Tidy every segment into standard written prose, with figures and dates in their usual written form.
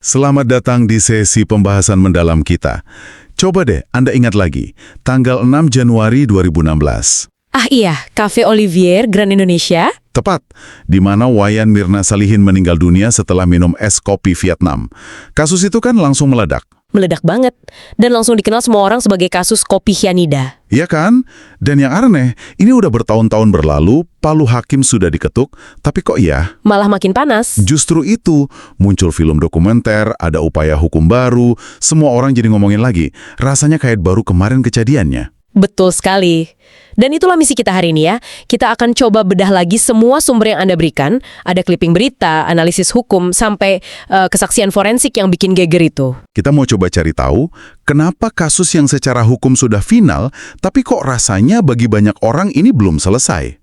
Selamat datang di sesi pembahasan mendalam kita. Coba deh Anda ingat lagi, tanggal 6 Januari 2016. Ah iya, Cafe Olivier Grand Indonesia. Tepat, di mana Wayan Mirna Salihin meninggal dunia setelah minum es kopi Vietnam. Kasus itu kan langsung meledak. Meledak banget. Dan langsung dikenal semua orang sebagai kasus kopi cyanida. Iya kan? Dan yang aneh, ini udah bertahun-tahun berlalu, palu hakim sudah diketuk, tapi kok ya? Malah makin panas. Justru itu, muncul film dokumenter, ada upaya hukum baru, semua orang jadi ngomongin lagi. Rasanya kayak baru kemarin kejadiannya. Betul sekali. Dan itulah misi kita hari ini ya. Kita akan coba bedah lagi semua sumber yang Anda berikan. Ada clipping berita, analisis hukum, sampai kesaksian forensik yang bikin geger itu. Kita mau coba cari tahu, kenapa kasus yang secara hukum sudah final, tapi kok rasanya bagi banyak orang ini belum selesai.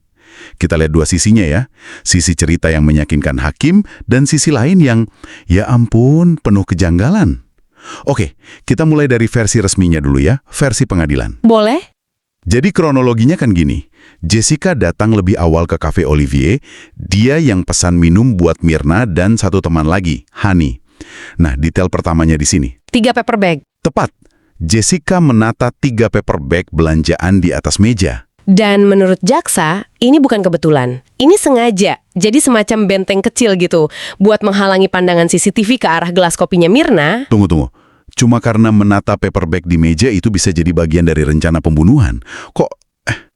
Kita lihat dua sisinya ya. Sisi cerita yang meyakinkan hakim, dan sisi lain yang, ya ampun, penuh kejanggalan. Oke, kita mulai dari versi resminya dulu ya, versi pengadilan. Boleh? Jadi kronologinya kan gini, Jessica datang lebih awal ke Cafe Olivier, dia yang pesan minum buat Mirna dan satu teman lagi, Hani. Nah, detail pertamanya di sini. 3 paper bag. Tepat, Jessica menata 3 paper bag belanjaan di atas meja. Dan menurut jaksa, ini bukan kebetulan. Ini sengaja. Jadi semacam benteng kecil gitu, buat menghalangi pandangan CCTV ke arah gelas kopinya Mirna. Tunggu. Cuma karena menata paper bag di meja itu bisa jadi bagian dari rencana pembunuhan. Kok?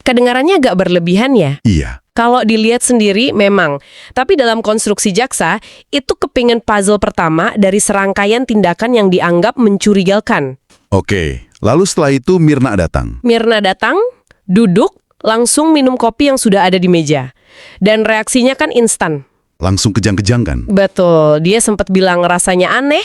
Kedengarannya agak berlebihan ya? Iya. Kalau dilihat sendiri memang. Tapi dalam konstruksi jaksa, itu kepingan puzzle pertama dari serangkaian tindakan yang dianggap mencurigakan. Oke, lalu setelah itu Mirna datang. Mirna datang, duduk, langsung minum kopi yang sudah ada di meja. Dan reaksinya kan instan. Langsung kejang-kejang kan? Betul, dia sempat bilang rasanya aneh,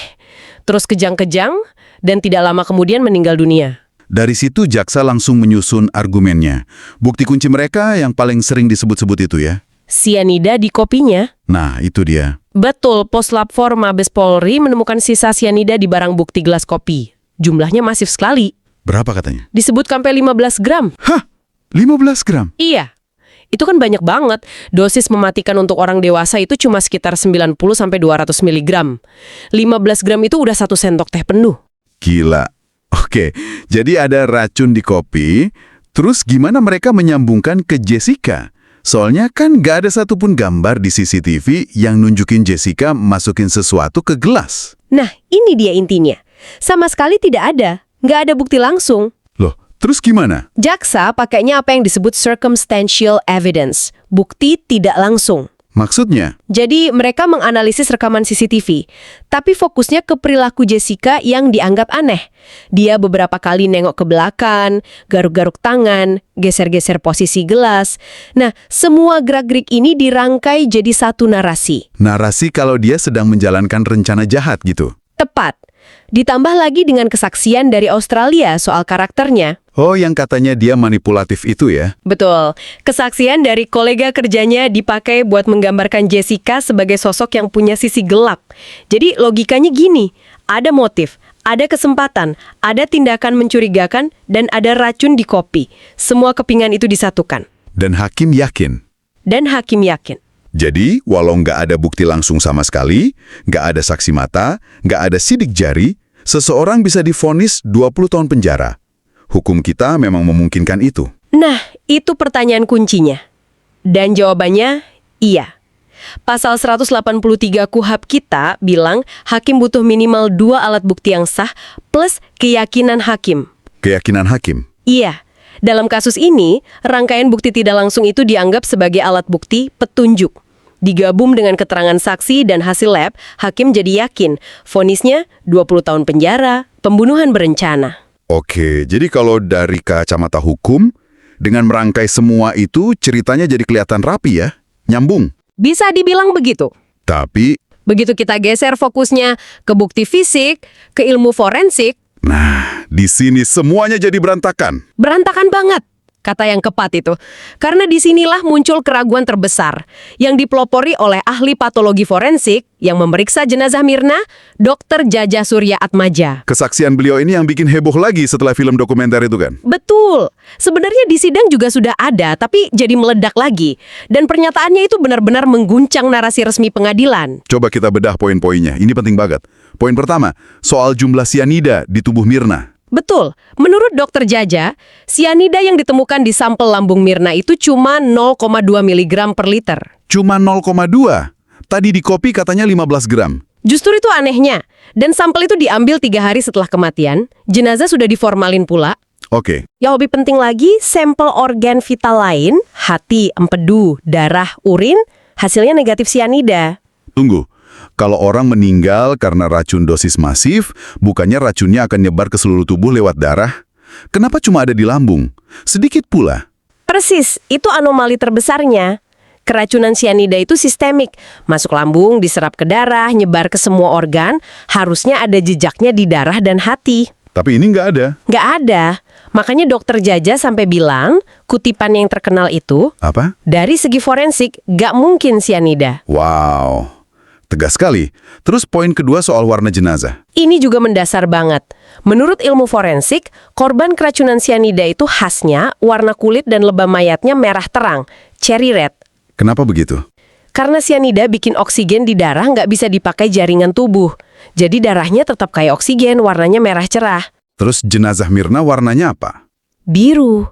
terus kejang-kejang, dan tidak lama kemudian meninggal dunia. Dari situ jaksa langsung menyusun argumennya. Bukti kunci mereka yang paling sering disebut-sebut itu ya. Sianida di kopinya. Nah, itu dia. Betul, Poslab 4 Mabes Polri menemukan sisa sianida di barang bukti gelas kopi. Jumlahnya masif sekali. Berapa katanya? Disebut sampai 15 gram. Hah? 15 gram? Iya. Itu kan banyak banget. Dosis mematikan untuk orang dewasa itu cuma sekitar 90-200 mg. 15 gram itu udah 1 sendok teh penuh. Gila. Oke, jadi ada racun di kopi, terus gimana mereka menyambungkan ke Jessica? Soalnya kan nggak ada satupun gambar di CCTV yang nunjukin Jessica masukin sesuatu ke gelas. Nah, ini dia intinya. Sama sekali tidak ada. Nggak ada bukti langsung. Loh, terus gimana? Jaksa pakainya apa yang disebut circumstantial evidence. Bukti tidak langsung. Maksudnya? Jadi mereka menganalisis rekaman CCTV, tapi fokusnya ke perilaku Jessica yang dianggap aneh. Dia beberapa kali nengok ke belakang, garuk-garuk tangan, geser-geser posisi gelas. Nah, semua gerak-gerik ini dirangkai jadi satu narasi. Narasi kalau dia sedang menjalankan rencana jahat gitu? Tepat. Ditambah lagi dengan kesaksian dari Australia soal karakternya. Oh, yang katanya dia manipulatif itu ya? Betul. Kesaksian dari kolega kerjanya dipakai buat menggambarkan Jessica sebagai sosok yang punya sisi gelap. Jadi logikanya gini, ada motif, ada kesempatan, ada tindakan mencurigakan, dan ada racun di kopi. Semua kepingan itu disatukan. Dan hakim yakin? Dan hakim yakin. Jadi, walau nggak ada bukti langsung sama sekali, nggak ada saksi mata, nggak ada sidik jari, seseorang bisa divonis 20 tahun penjara. Hukum kita memang memungkinkan itu. Nah, itu pertanyaan kuncinya. Dan jawabannya, iya. Pasal 183 KUHP kita bilang hakim butuh minimal 2 alat bukti yang sah plus keyakinan hakim. Keyakinan hakim? Iya. Dalam kasus ini, rangkaian bukti tidak langsung itu dianggap sebagai alat bukti petunjuk. Digabung dengan keterangan saksi dan hasil lab, hakim jadi yakin vonisnya 20 tahun penjara, pembunuhan berencana. Oke, jadi kalau dari kacamata hukum, dengan merangkai semua itu ceritanya jadi kelihatan rapi ya? Nyambung? Bisa dibilang begitu. Tapi, Begitu kita geser fokusnya ke bukti fisik, ke ilmu forensik, nah, di sini semuanya jadi berantakan. berantakan banget. kata yang kepat itu. Karena disinilah muncul keraguan terbesar yang dipelopori oleh ahli patologi forensik yang memeriksa jenazah Mirna, Dr. Jaja Surya Atmaja. Kesaksian beliau ini yang bikin heboh lagi setelah film dokumenter itu kan? Betul. Sebenarnya di sidang juga sudah ada, tapi jadi meledak lagi. Dan pernyataannya itu benar-benar mengguncang narasi resmi pengadilan. Coba kita bedah poin-poinnya, ini penting banget. Poin pertama, soal jumlah sianida di tubuh Mirna. Betul. Menurut Dr. Jaja, sianida yang ditemukan di sampel lambung Mirna itu cuma 0,2 mg per liter. Cuma 0,2. Tadi di kopi katanya 15 gram. Justru itu anehnya. Dan sampel itu diambil 3 hari setelah kematian, jenazah sudah diformalin pula. Oke, Yang lebih penting lagi, sampel organ vital lain, hati, empedu, darah, urin, hasilnya negatif sianida. tunggu. Kalau orang meninggal karena racun dosis masif, bukannya racunnya akan nyebar ke seluruh tubuh lewat darah? Kenapa cuma ada di lambung? Sedikit pula. Persis, itu anomali terbesarnya. Keracunan sianida itu sistemik. Masuk lambung, diserap ke darah, nyebar ke semua organ, harusnya ada jejaknya di darah dan hati. Tapi ini nggak ada. Nggak ada. Makanya dokter Jaja sampai bilang, kutipan yang terkenal itu, Apa? dari segi forensik, nggak mungkin sianida. Wow. Tegas sekali. Terus poin kedua soal warna jenazah. Ini juga mendasar banget. Menurut ilmu forensik, korban keracunan sianida itu khasnya warna kulit dan lebam mayatnya merah terang, cherry red. Kenapa begitu? Karena sianida bikin oksigen di darah nggak bisa dipakai jaringan tubuh. Jadi darahnya tetap kayak oksigen, warnanya merah cerah. Terus jenazah Mirna warnanya apa? Biru.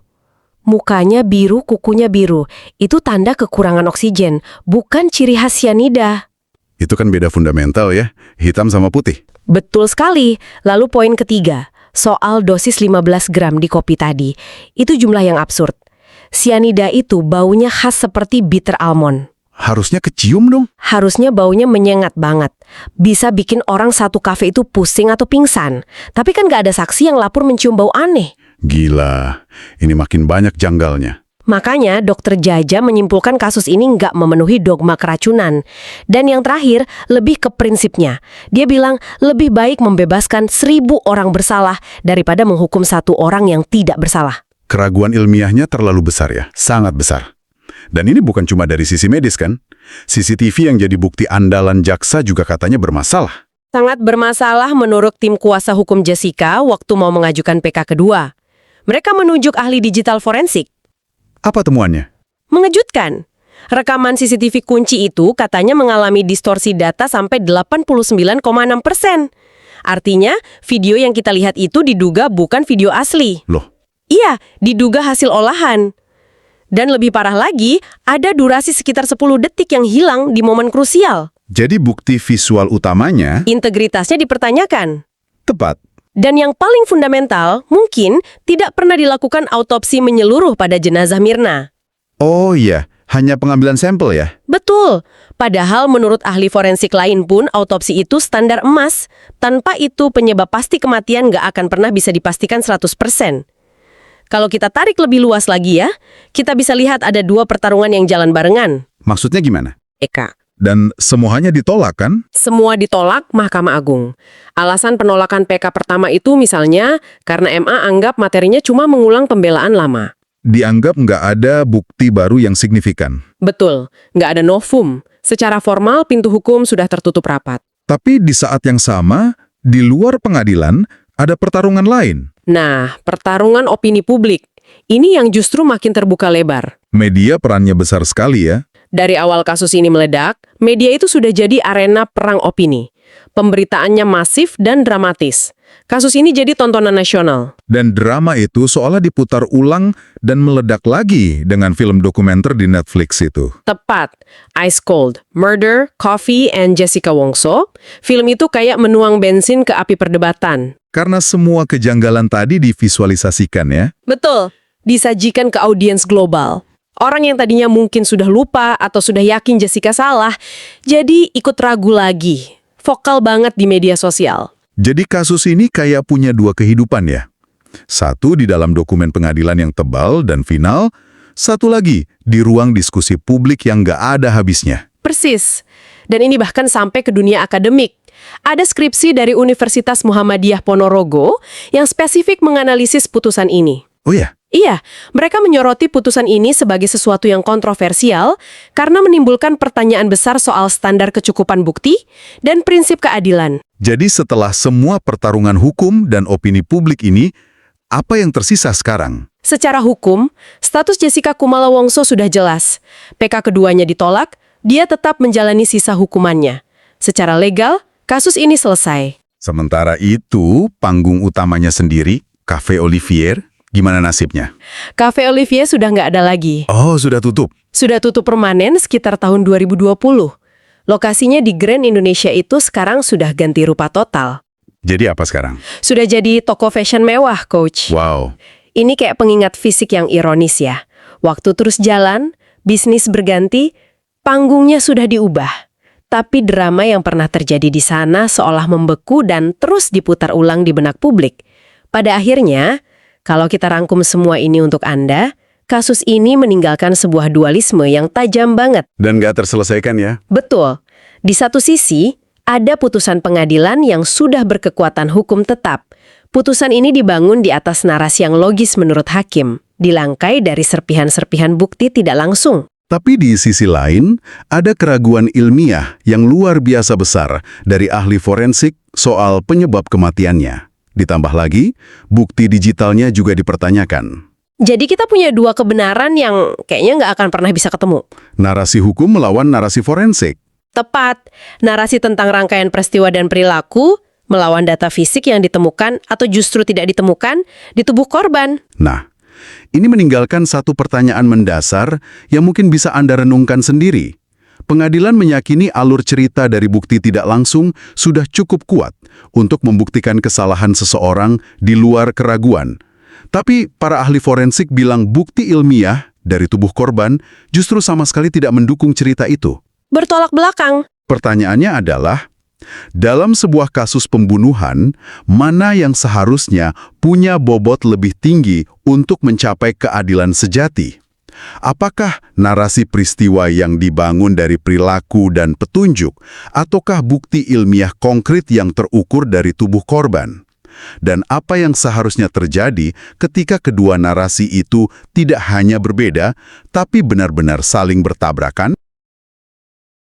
Mukanya biru, kukunya biru. Itu tanda kekurangan oksigen, bukan ciri khas sianida. Itu kan beda fundamental ya, hitam sama putih. Betul sekali. Lalu poin ketiga, soal dosis 15 gram di kopi tadi. Itu jumlah yang absurd. Sianida itu baunya khas seperti bitter almond. Harusnya kecium dong. Harusnya baunya menyengat banget. Bisa bikin orang satu kafe itu pusing atau pingsan. Tapi kan gak ada saksi yang lapor mencium bau aneh. Gila, ini makin banyak janggalnya. Makanya dokter Jaja menyimpulkan kasus ini nggak memenuhi dogma keracunan. Dan yang terakhir, lebih ke prinsipnya. Dia bilang lebih baik membebaskan 1.000 orang bersalah daripada menghukum 1 orang yang tidak bersalah. Keraguan ilmiahnya terlalu besar ya, sangat besar. Dan ini bukan cuma dari sisi medis kan? CCTV yang jadi bukti andalan jaksa juga katanya bermasalah. Sangat bermasalah menurut tim kuasa hukum Jessica waktu mau mengajukan PK kedua. Mereka menunjuk ahli digital forensik. Apa temuannya? Mengejutkan. Rekaman CCTV kunci itu katanya mengalami distorsi data sampai 89,6%. Artinya, video yang kita lihat itu diduga bukan video asli. Loh, Iya, diduga hasil olahan. Dan lebih parah lagi, ada durasi sekitar 10 detik yang hilang di momen krusial. jadi bukti visual utamanya Integritasnya dipertanyakan. tepat. Dan yang paling fundamental, mungkin tidak pernah dilakukan autopsi menyeluruh pada jenazah Mirna. Oh iya, hanya pengambilan sampel ya? Betul. Padahal menurut ahli forensik lain pun autopsi itu standar emas. Tanpa itu penyebab pasti kematian nggak akan pernah bisa dipastikan 100%. Kalau kita tarik lebih luas lagi ya, kita bisa lihat ada 2 pertarungan yang jalan barengan. Maksudnya gimana? Eka. Dan semuanya ditolak kan? Semua ditolak Mahkamah Agung. Alasan penolakan PK pertama itu misalnya karena MA anggap materinya cuma mengulang pembelaan lama. Dianggap nggak ada bukti baru yang signifikan. Betul, nggak ada novum. Secara formal pintu hukum sudah tertutup rapat. Tapi di saat yang sama, di luar pengadilan, ada pertarungan lain. Nah, pertarungan opini publik. Ini yang justru makin terbuka lebar. Media perannya besar sekali ya. Dari awal kasus ini meledak, media itu sudah jadi arena perang opini. Pemberitaannya masif dan dramatis. Kasus ini jadi tontonan nasional. Dan drama itu seolah diputar ulang dan meledak lagi dengan film dokumenter di Netflix itu. Tepat. Ice Cold, Murder, Coffee, and Jessica Wongso. Film itu kayak menuang bensin ke api perdebatan. Karena semua kejanggalan tadi divisualisasikan ya. Betul. Disajikan ke audiens global. Orang yang tadinya mungkin sudah lupa atau sudah yakin Jessica salah, jadi ikut ragu lagi. Vokal banget di media sosial. Jadi kasus ini kayak punya 2 kehidupan ya. Satu di dalam dokumen pengadilan yang tebal dan final, satu lagi di ruang diskusi publik yang nggak ada habisnya. Persis. Dan ini bahkan sampai ke dunia akademik. Ada skripsi dari Universitas Muhammadiyah Ponorogo yang spesifik menganalisis putusan ini. Oh ya, Iya, mereka menyoroti putusan ini sebagai sesuatu yang kontroversial karena menimbulkan pertanyaan besar soal standar kecukupan bukti dan prinsip keadilan. Jadi setelah semua pertarungan hukum dan opini publik ini, apa yang tersisa sekarang? Secara hukum, status Jessica Kumala Wongso sudah jelas. PK keduanya ditolak, dia tetap menjalani sisa hukumannya. Secara legal, kasus ini selesai. Sementara itu, panggung utamanya sendiri, Cafe Olivier, gimana nasibnya? Cafe Olivier sudah nggak ada lagi. Oh, sudah tutup. Sudah tutup permanen sekitar tahun 2020. Lokasinya di Grand Indonesia itu sekarang sudah ganti rupa total. Jadi apa sekarang? Sudah jadi toko fashion mewah, Coach. Wow. Ini kayak pengingat fisik yang ironis ya. Waktu terus jalan, bisnis berganti, panggungnya sudah diubah. Tapi drama yang pernah terjadi di sana seolah membeku dan terus diputar ulang di benak publik. Pada akhirnya, kalau kita rangkum semua ini untuk Anda, kasus ini meninggalkan sebuah dualisme yang tajam banget. Dan nggak terselesaikan ya? Betul. Di satu sisi, ada putusan pengadilan yang sudah berkekuatan hukum tetap. Putusan ini dibangun di atas narasi yang logis menurut hakim, dilangkai dari serpihan-serpihan bukti tidak langsung. Tapi di sisi lain, ada keraguan ilmiah yang luar biasa besar dari ahli forensik soal penyebab kematiannya. Ditambah lagi, bukti digitalnya juga dipertanyakan. Jadi kita punya dua kebenaran yang kayaknya nggak akan pernah bisa ketemu. Narasi hukum melawan narasi forensik. Tepat, narasi tentang rangkaian peristiwa dan perilaku melawan data fisik yang ditemukan atau justru tidak ditemukan di tubuh korban. Nah, ini meninggalkan satu pertanyaan mendasar yang mungkin bisa Anda renungkan sendiri. Pengadilan meyakini alur cerita dari bukti tidak langsung sudah cukup kuat untuk membuktikan kesalahan seseorang di luar keraguan. Tapi para ahli forensik bilang bukti ilmiah dari tubuh korban justru sama sekali tidak mendukung cerita itu. Bertolak belakang. Pertanyaannya adalah, dalam sebuah kasus pembunuhan, mana yang seharusnya punya bobot lebih tinggi untuk mencapai keadilan sejati? Apakah narasi peristiwa yang dibangun dari perilaku dan petunjuk, ataukah bukti ilmiah konkret yang terukur dari tubuh korban? Dan apa yang seharusnya terjadi ketika kedua narasi itu tidak hanya berbeda, tapi benar-benar saling bertabrakan?